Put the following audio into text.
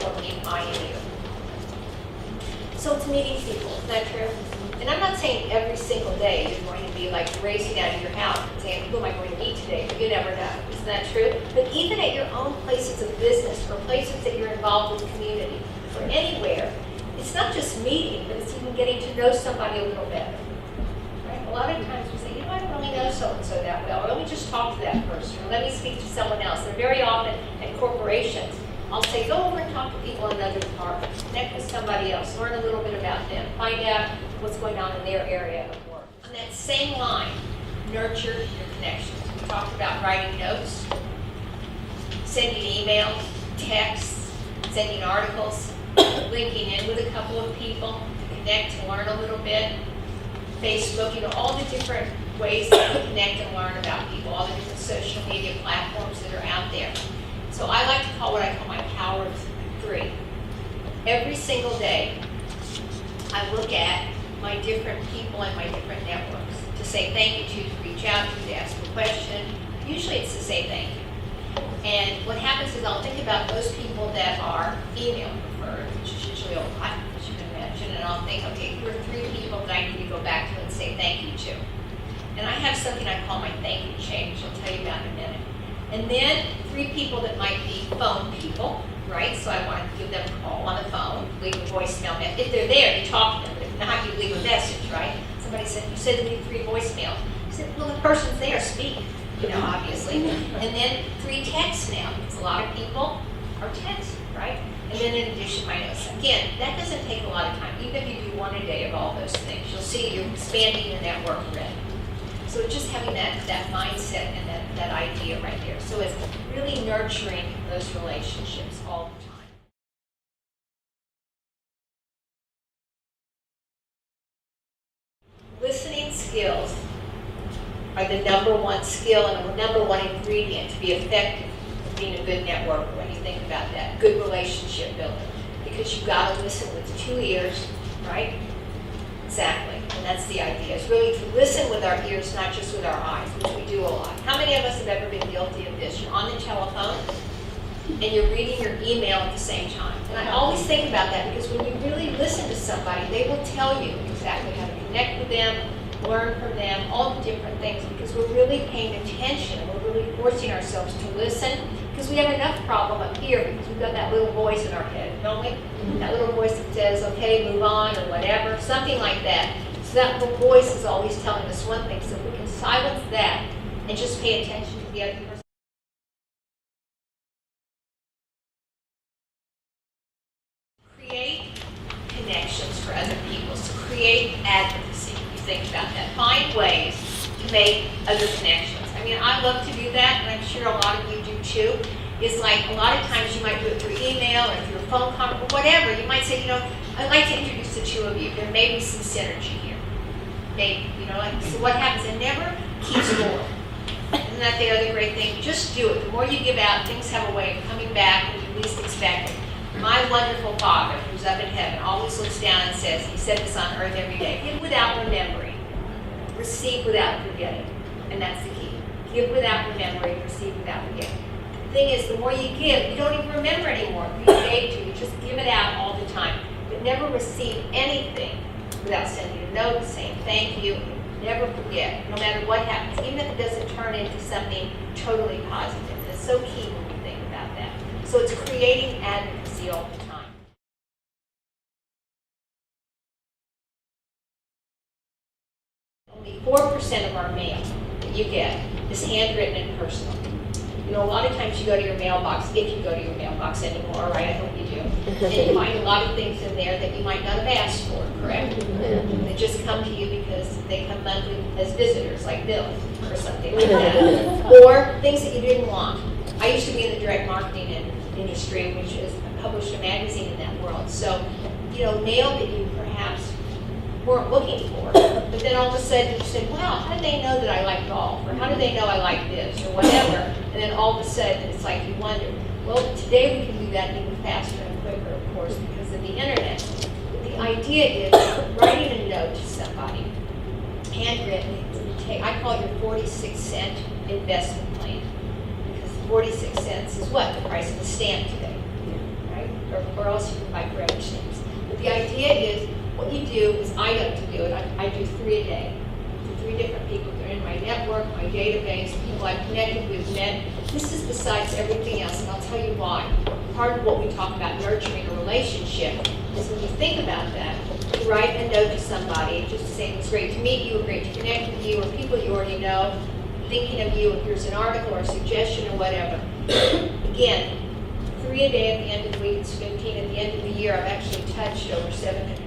therefore mean I and you. So it's meeting people, is that true? And I'm not saying every single day you're going to be like racing out of your house and saying, who am I going to meet today? But you never know, isn't that true? But even at your own places of business or places that you're involved with community or anywhere, it's not just meeting, but it's even getting to know somebody a little better. Right? A lot of times we say, I don't really know so-and-so that well, or let me just talk to that person, or let me speak to someone else. And very often at corporations, I'll say, go over and talk to people in another department, connect with somebody else, learn a little bit about them, find out what's going on in their area of work. On that same line, nurture your connections. We talked about writing notes, sending emails, texts, sending articles, linking in with a couple of people to connect and learn a little bit. Facebook, all the different ways that you connect and learn about people, all the different social media platforms that are out there. So I like to call what I call my power of 3. Every single day, I look at my different people and my different networks to say thank you to reach out to ask a question. Usually it's to say thank you. And what happens is I'll think about those people that are female preferred, which is usually a lot, as you can imagine, and I'll think, okay, here are 3 people that I need to go back to and say thank you to. And I have something I call my thank you chain, which I'll tell you about in a minute. And then 3 people that might be phone people, right? So I want to give them a call on the phone, leave a voicemail. If they're there, you talk to them. But if not, you leave a message, right? Somebody said, you said leave 3 voicemails. I said, well, the person's there, speak, obviously. And then 3 texts now, because a lot of people are text, right? And then in addition, my notes. Again, that doesn't take a lot of time. Even if you do 1 a day of all those things, you'll see you're expanding your network already. So it's just having that mindset and that idea right there. So it's really nurturing those relationships all the time. Listening skills are the #1 skill and the #1 ingredient to be effective in being a good networker when you think about that. Good relationship building. Because you've got to listen with 2 ears, right? Exactly, and that's the idea. It's really to listen with our ears, not just with our eyes, which we do a lot. How many of us have ever been guilty of this? You're on the telephone, and you're reading your email at the same time. And I always think about that because when you really listen to somebody, they will tell you exactly how to connect with them, learn from them, all the different things, because we're really paying attention and we're really forcing ourselves to listen, because we have enough problem up here because we've got that little voice in our head, don't we? That little voice that says, okay, move on, or whatever, something like that. So that little voice is always telling us one thing. So if we can silence that and just pay attention to the other person. Create connections for other people. So create advocacy, if you think about that. Find ways to make other connections. I mean, I love to do that, and I'm sure a lot of you do too. It's like a lot of times you might do it through email or through a phone call or whatever. You might say, I'd like to introduce the 2 of you. There may be some synergy here. Maybe, so what happens? It never keeps score. Isn't that the other great thing? Just do it. The more you give out, things have a way of coming back when you least expect it. My wonderful Father, who's up in heaven, always looks down and says, he said this on earth every day, give without remembering, receive without forgetting. And that's the key. Give without remembering, receive without forgetting. The thing is, the more you give, you don't even remember anymore who you gave to. You just give it out all the time. But never receive anything without sending a note, saying thank you. Never forget, no matter what happens, even if it doesn't turn into something totally positive. And it's so key when you think about that. So it's creating advocacy all the time. Only 4% of our mail that you get is handwritten and personal. A lot of times you go to your mailbox, if you go to your mailbox anymore, right? I hope you do. And you find a lot of things in there that you might not have asked for, correct? They just come to you because they come monthly as visitors, like bills or something like that. Or things that you didn't want. I used to be in the direct marketing industry, which is published a magazine in that world. So, mail that you perhaps weren't looking for, but then all of a sudden you said, wow, how did they know that I like golf? Or how did they know I like this? Or whatever. And then all of a sudden it's like you wonder, well, today we can do that even faster and quicker, of course, because of the internet. But the idea is writing a note to somebody, handwritten, I call it your 46-cent investment plan. Because 46 cents is what? The price of a stamp today. Right? or else you can micromanage. But the idea is, what you do is, I like to do it, I do 3 a day. To 3 different people. They're in my network, my database, people I've connected with, met. This is besides everything else, and I'll tell you why. Part of what we talk about nurturing a relationship is when you think about that, you write a note to somebody, just to say it's great to meet you, or great to connect with you, or people you already know, thinking of you, if there's an article or a suggestion or whatever. Again, 3 a day at the end of the week, it's 15 at the end of the year. I've actually touched over 700